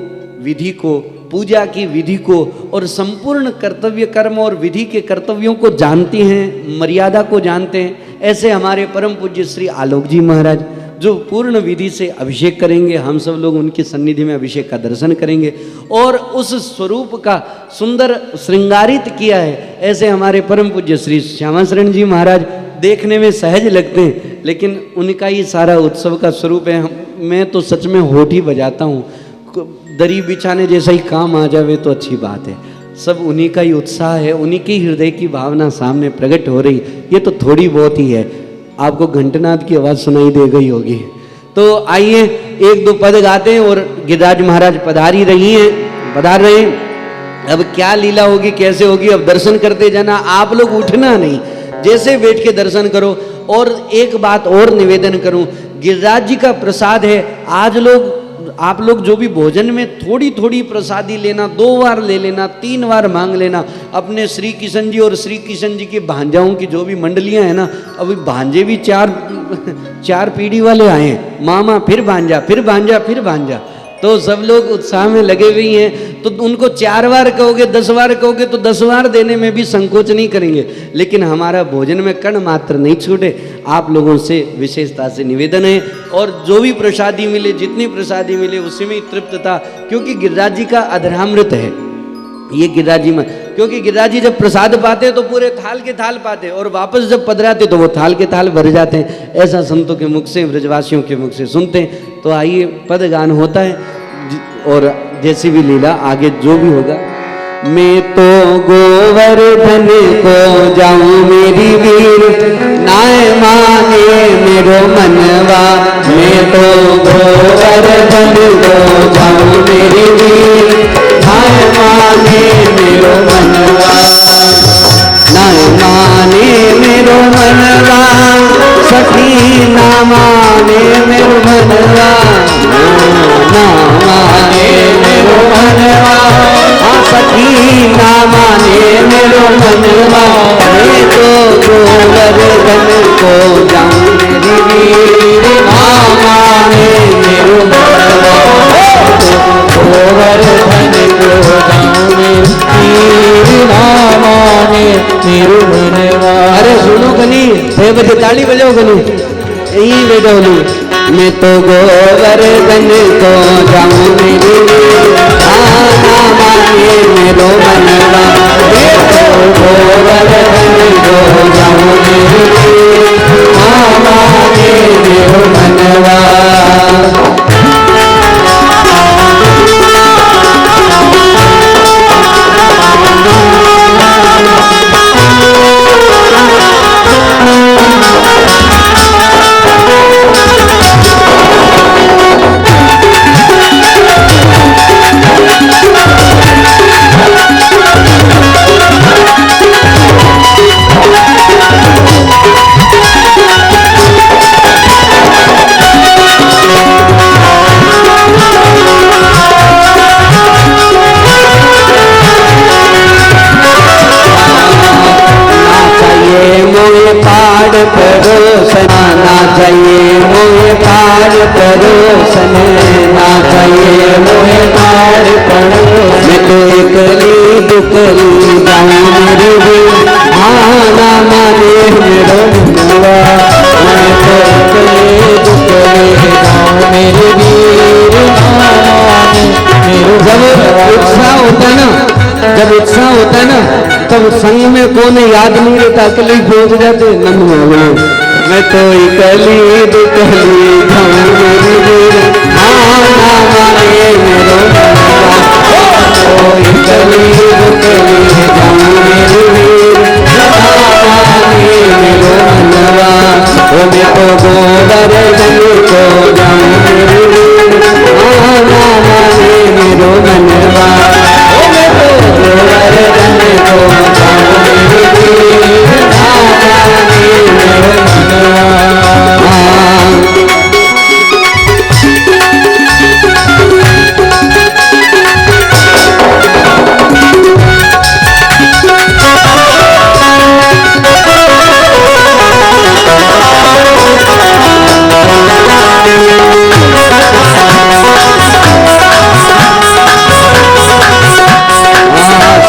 विधि को, पूजा की विधि को और संपूर्ण कर्तव्य कर्म और विधि के कर्तव्यों को जानते हैं, मर्यादा को जानते हैं। ऐसे हमारे परम पूज्य श्री आलोक जी महाराज जो पूर्ण विधि से अभिषेक करेंगे, हम सब लोग उनकी सन्निधि में अभिषेक का दर्शन करेंगे और उस स्वरूप का सुंदर श्रृंगारित किया है। ऐसे हमारे परम पूज्य श्री श्यामा शरण जी महाराज देखने में सहज लगते हैं, लेकिन उनका ही सारा उत्सव का स्वरूप है। मैं तो सच में होठ ही बजाता हूँ, दरी बिछाने जैसा ही काम आ जावे तो अच्छी बात है। सब उन्हीं का ही उत्साह है, उन्हीं की हृदय की भावना सामने प्रकट हो रही। ये तो थोड़ी बहुत ही है, आपको घंटनाद की आवाज़ सुनाई दे गई होगी। तो आइए 1-2 पद गाते हैं और गिरिराज महाराज पधार रहे हैं। अब क्या लीला होगी, कैसे होगी, अब दर्शन करते जाना, आप लोग उठना नहीं, जैसे बैठ के दर्शन करो। और एक बात और निवेदन करूं, गिरिराज जी का प्रसाद है, आज आप लोग जो भी भोजन में थोड़ी थोड़ी प्रसादी लेना, 2 बार ले लेना, 3 बार मांग लेना। अपने श्री किशन जी और श्री किशन जी के भांजाओं की जो भी मंडलियां हैं ना, अभी भांजे भी 4 पीढ़ी वाले आए हैं, मामा फिर भांजा फिर भांजा फिर भांजा, तो सब लोग उत्साह में लगे हुए हैं। तो उनको 4 बार कहोगे, 10 बार कहोगे तो 10 बार देने में भी संकोच नहीं करेंगे। लेकिन हमारा भोजन में कण मात्र नहीं छूटे, आप लोगों से विशेषता से निवेदन है। और जो भी प्रसादी मिले, जितनी प्रसादी मिले उसी में तृप्तता, क्योंकि गिरिराज जी का अधरामृत है ये गिरिराज जी में। क्योंकि गिरिराज जी जब प्रसाद पाते तो पूरे थाल के थाल पाते, और वापस जब पधराते तो वो थाल के थाल भर जाते हैं। ऐसा संतों के मुख से, ब्रजवासियों के मुख से सुनते हैं। तो आइए, पद गान होता है और जैसी भी लीला आगे जो भी होगा। मैं तो गोवर्धन को जाऊं मेरी वीर, नाय माने मेरो मनवा। मैं तो गोवर्धन को जाऊं मेरी वीर, नाय माने मेरो मनवा। नाय माने मेरो मनवा, सखी ना माने मेरो मनवा। ना माने मेरो मनवा, सखी ना माने मेरो मनवा। मैं तो गोवर्धन को जाऊं मेरी वीर, ना माने मेरो मनवा। गोवर्धन को जाऊं मेरी वीर, ना माने मेरो मनवा। अरे सुनो गनी, बजे ताली बजाओ गनी, यही बजाओ नहीं। मैं तो गोवर्धन को जाऊं मेरी वीर, ना माने मेरो मनवा। मैं तो गोवर्धन को जाऊं मेरी वीर, ना माने मेरो ना चाहिए मोहे तार परोसन, ना चाहिए मोहे तार परोसन। मैं तो एकली दुकली जाऊं मेरे वीर, हाँ ना माने मेरो मनवा। मैं तो एकली दुकली जाऊं मेरे वीर, ना माने मेरो। जब उत्साह होता है ना, जब उत्साह होता है ना, तब संग में कौन याद नहीं रहता, अकेले भूल जाते नन्हे। मैं तो इकली दुकली जाऊं मेरे वीर, हाँ ना माने मेरो मनवा। तो इकली दुकली जाऊं मेरे वीर, ना माने मेरो मनवा। ओ मैं तो गोवर्धन को जाऊं मेरे वीर, हाँ ना माने मेरो मनवा। ओ मैं तो गोवर्धन को जाऊं मेरे वीर, ना माने मेरो मनवा।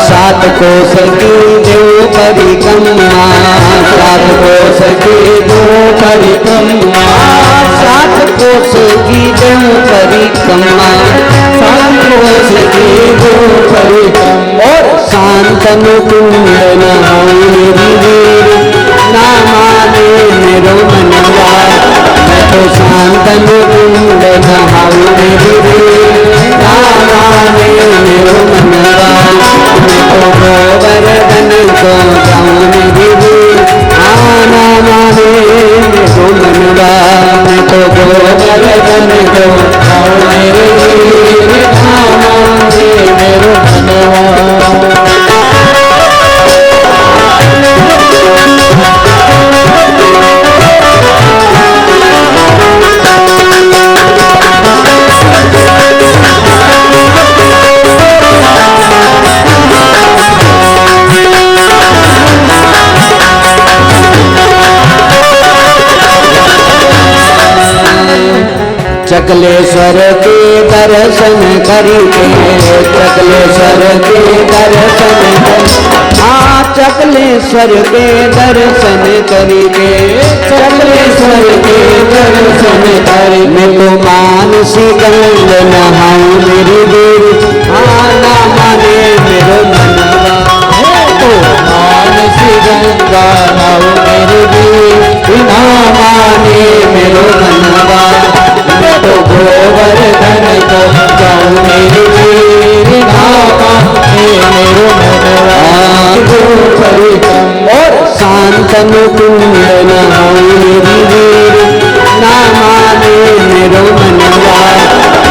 सात कोस की देव परिक्रमा, सात कोस की देव परिक्रमा, सात कोस की देव परिक्रमा, सात कोस की देव परिक्रमा। और शांतनु कुंड नहाऊं मेरी वीर, ना माने मेरो मनवा। मैं तो शांतनु कुंड नहाऊं मेरी वीर, ना माने मेरो मनवा। मैं तो गोवर्धन को जाऊं मेरी वीर, हाँ ना माने मेरो मनवा। मैं तो गोवर्धन को जाऊं मेरी वीर, ना माने मेरो मनवा। चकलेश्वर के दर्शन करके, चकलेश्वर के दर्शन कर, हाँ चकलेश्वर के दर्शन करके, चकलेश्वर के दर्शन कर। मैं तो मानसी गंग नहाऊं मेरी वीर, हाँ ना माने मेरो मनवा। तो मानसी गंगा नहाऊं मेरी वीर, ना माने मेरो मनवा। मैं तो गोवर्धन को जाऊं मेरी वीर, ना माने मेरो मनवा। और शांतनु कुंड नहाऊं मेरी वीर, ना माने मेरो मनवा।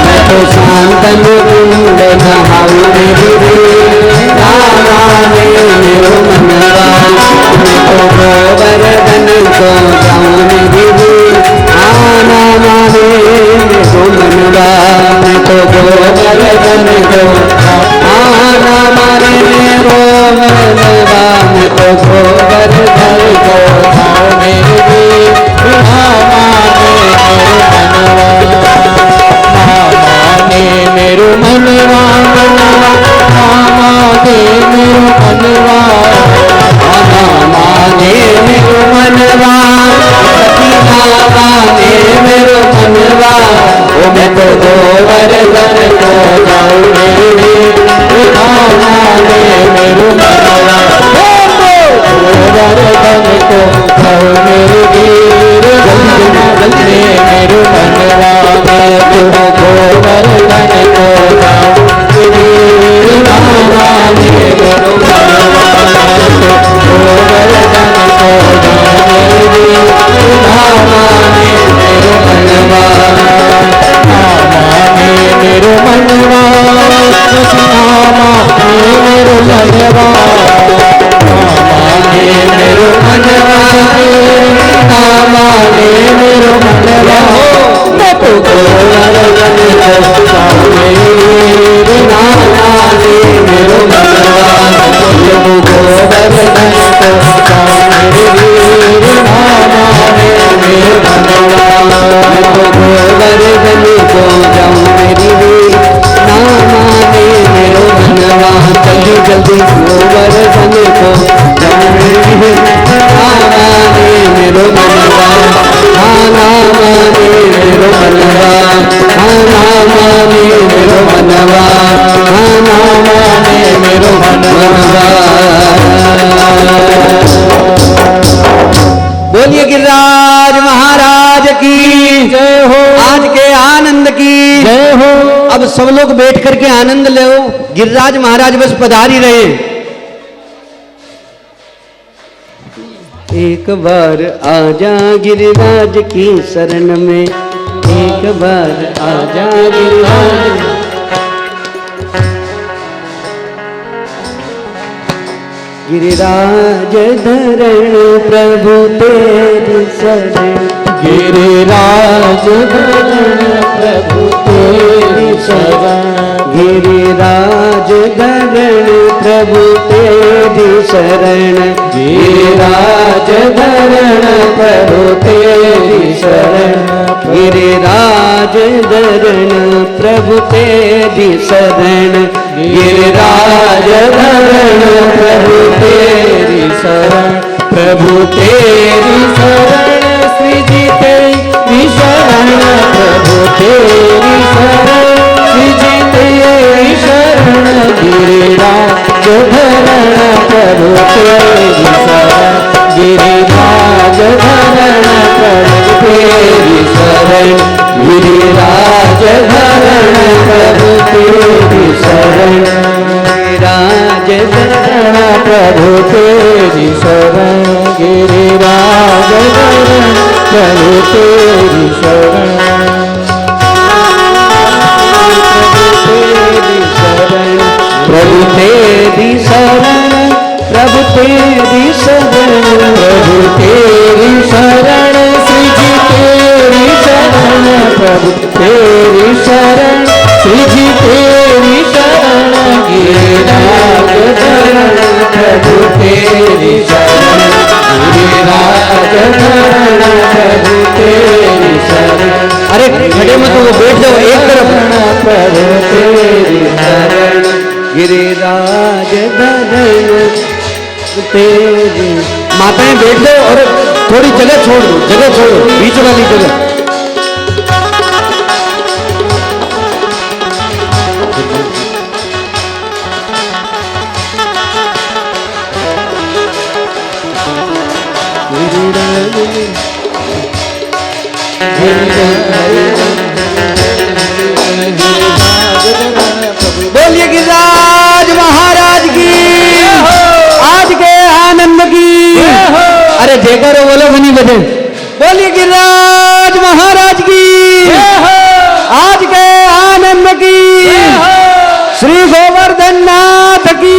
मैं तो शांतनु कुंड नहाऊं मेरी वीर, ना माने मेरो मनवा। मैं तो गोवर्धन को जाऊं मेरी वीर, हाँ ना माने मेरो मनवा। मैं तो गोवर्धन को, हाँ ना माने मेरो मनवा। मैं तो गोवर्धन को जाऊं मेरी वीर, ना माने मेरो मनवा। ना माने मेरो मनवा, ना माने मेरो मनवा, ना माने मेरो मनवा। ओ मैं तो गोवर्धन को जाऊं मेरी वीर, ना माने मेरो मनवा। गोवर्धन को जाऊं मेरी वीर, जल्दी मेरो मनवा। मैं तो गोवर्धन को जाऊं मेरी वीर, ना माने मेरो मनवा। गोवर्धन को जाऊं मेरी वीर, ना माने मेरो मनवा। ना माने मेरो मनवा, ना माने मेरो मनवा। ना माने मेरो मनवा, ना माने मेरो मनवा। मैं तो गोवर्धन अब सब लोग बैठ करके आनंद लो। गिरिराज महाराज बस पधार ही रहे हैं। एक बार आजा गिरिराज की शरण में, एक बार आजा गिरिराज। गिरिराज धरण प्रभु तेरी शरण, गिरिराज धरण प्रभु तेरी शरण, गिरिराज धरण प्रभु तेरी शरण, गिरिराज धरण प्रभु तेरी शरण, गिरिराज धरण प्रभु तेरी शरण, गिरिराज धरण प्रभु तेरी शरण, प्रभु तेरी शरण श्री जी तेरी शरण, प्रभु तेरी शरण श्री जी तेरी शरण, गिरिराज धरण प्रभु तेरी शरण, गिरिराज धरण प्रभु तेरी शरण, गिरिराज धरण प्रभु तेरी शरण, गिरिराज धरण प्रभु तेरी शरण, गिरिराज धरण प्रभु तेरी शरण, प्रभु तेरी शरण, प्रभु तेरी शरण, प्रभु तेरी शरण श्री जी तेरी शरण, प्रभु तेरी शरण श्री जी तेरी शरण, गिरिराज धरण प्रभु तेरी शरण, गिरिराज धरण प्रभु तेरी शरण। अरे खड़े मत हो, बैठ जाओ एक तरफ। प्रभु तेरी शरण, गिरिराज धरण तेरी। माताएं बैठ जाओ और थोड़ी जगह छोड़ दो, जगह छोड़ो, बीच वाली जगह। बोलिए गिरिराज महाराज की, आज के आनंद की। अरे जयकारो बोलो बनी बजे। बोलिए गिरिराज महाराज की, आज के आनंद की। श्री गोवर्धन नाथ की।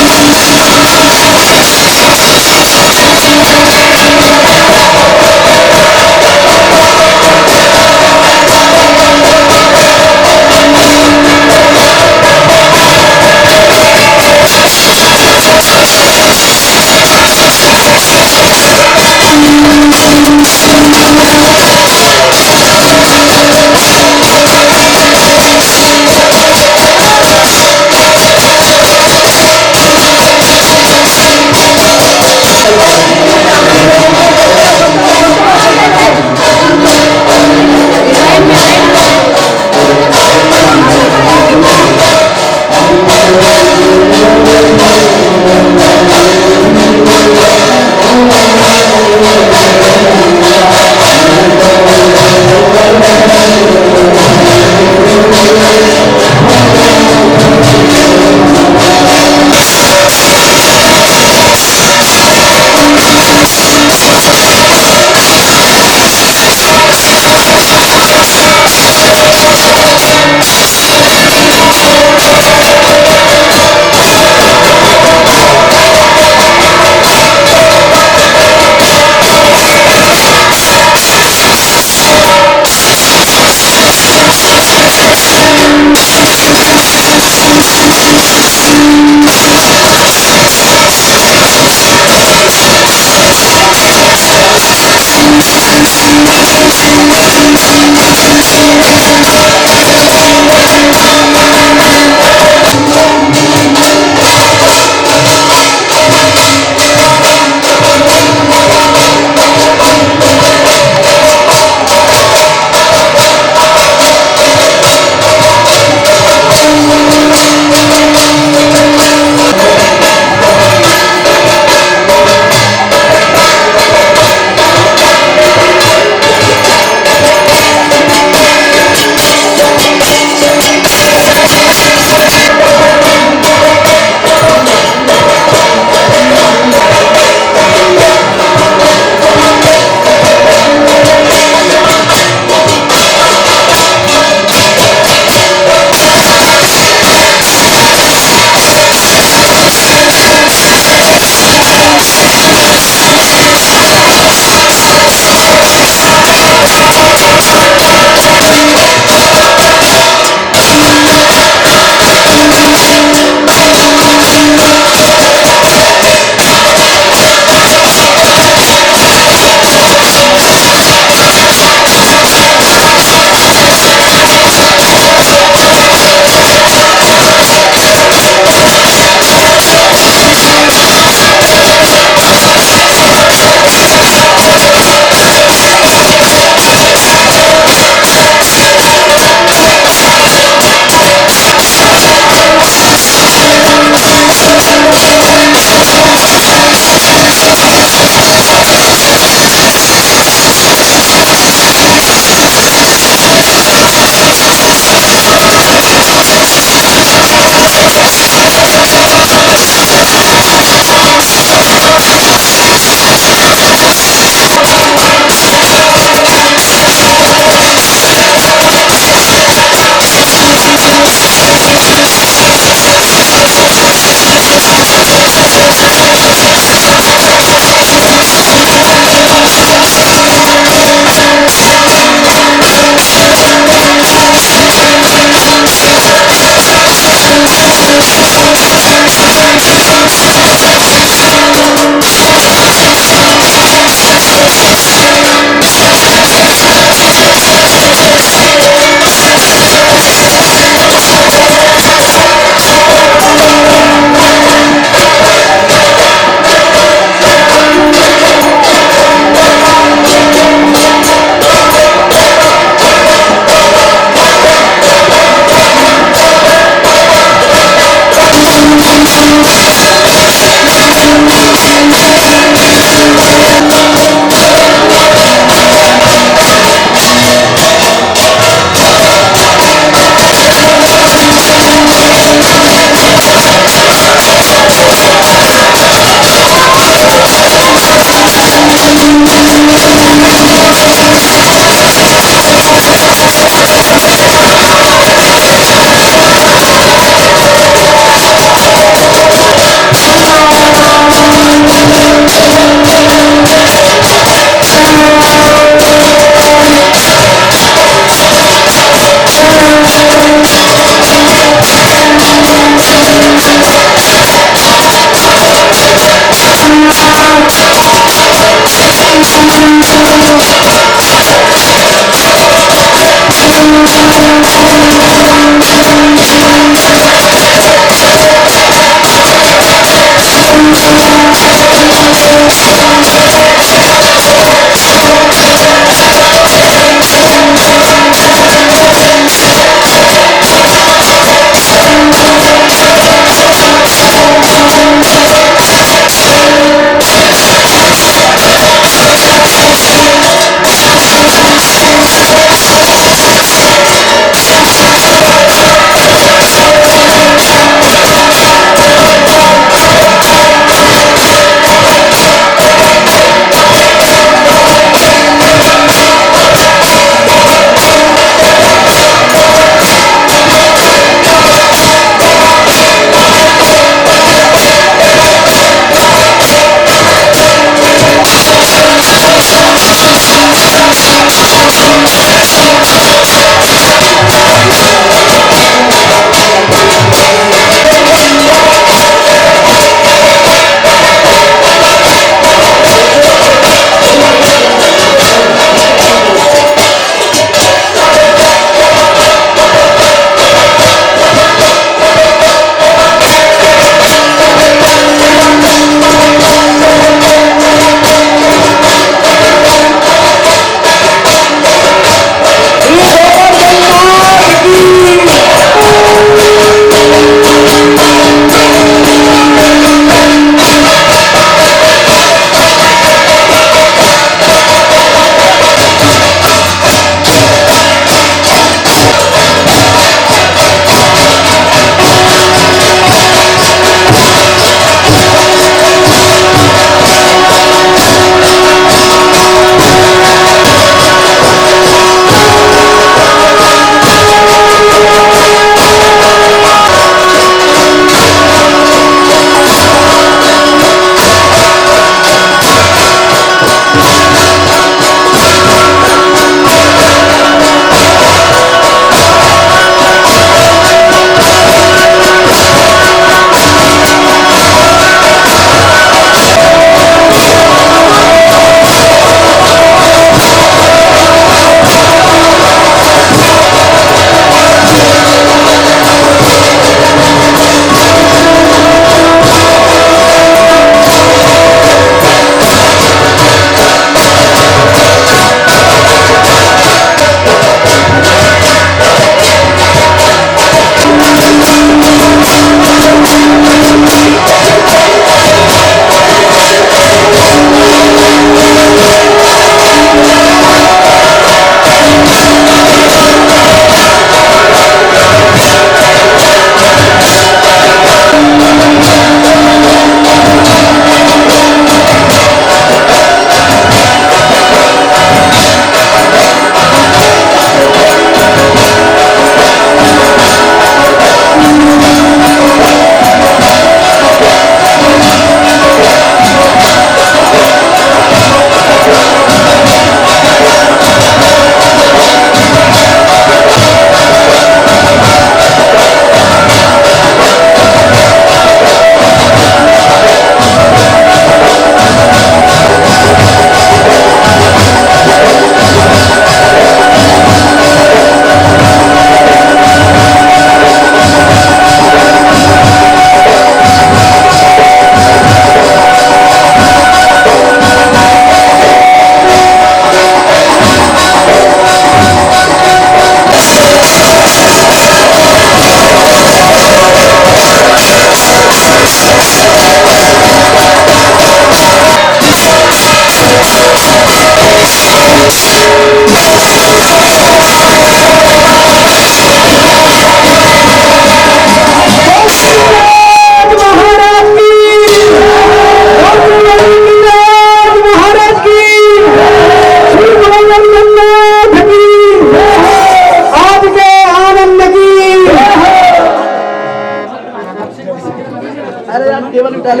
महाराज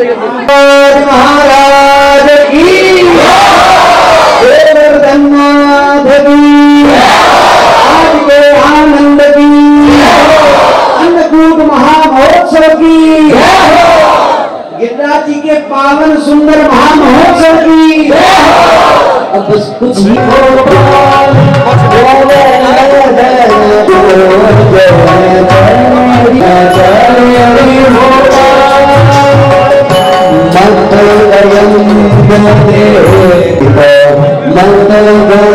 की धन्यवाद की आज के आनंद की अन्नकूट महामहोत्सव की गिरिराज जी के पावन सुंदर महामहोत्सव की अब बस कुछ ही मंगल